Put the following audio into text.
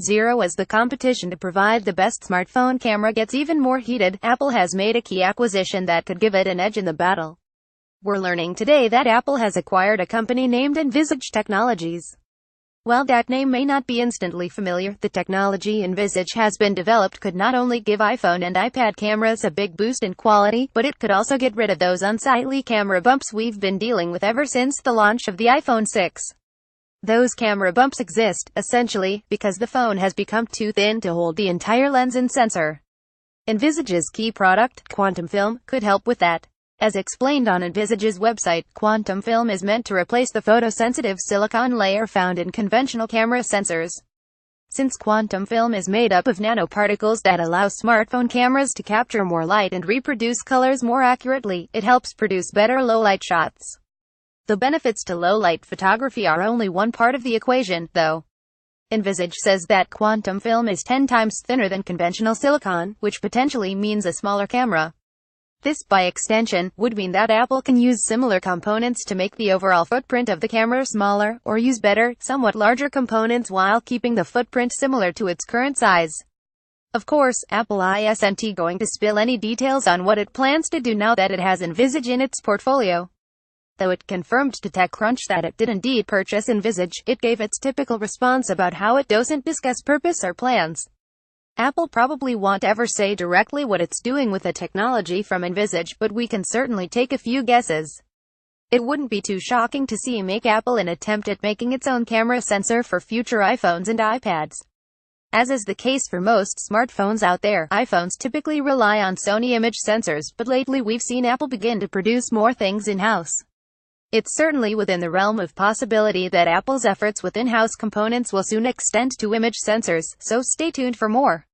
0 as the competition to provide the best smartphone camera gets even more heated, Apple has made a key acquisition that could give it an edge in the battle. We're learning today that Apple has acquired a company named Envisage Technologies. While that name may not be instantly familiar, the technology Envisage has been developed could not only give iPhone and iPad cameras a big boost in quality, but it could also get rid of those unsightly camera bumps we've been dealing with ever since the launch of the iPhone 6. Those camera bumps exist, essentially, because the phone has become too thin to hold the entire lens and sensor. Envisage's key product, quantum film, could help with that. As explained on Envisage's website, quantum film is meant to replace the photosensitive silicon layer found in conventional camera sensors. Since quantum film is made up of nanoparticles that allow smartphone cameras to capture more light and reproduce colors more accurately, it helps produce better low-light shots. The benefits to low-light photography are only one part of the equation, though. Envisage says that quantum film is 10 times thinner than conventional silicon, which potentially means a smaller camera. This, by extension, would mean that Apple can use similar components to make the overall footprint of the camera smaller, or use better, somewhat larger components while keeping the footprint similar to its current size. Of course, Apple isn't going to spill any details on what it plans to do now that it has Envisage in its portfolio. Though it confirmed to TechCrunch that it did indeed purchase Envisage, it gave its typical response about how it doesn't discuss purpose or plans. Apple probably won't ever say directly what it's doing with the technology from Envisage, but we can certainly take a few guesses. It wouldn't be too shocking to see make Apple an attempt at making its own camera sensor for future iPhones and iPads. As is the case for most smartphones out there, iPhones typically rely on Sony image sensors, but lately we've seen Apple begin to produce more things in-house. It's certainly within the realm of possibility that Apple's efforts with in-house components will soon extend to image sensors, so stay tuned for more.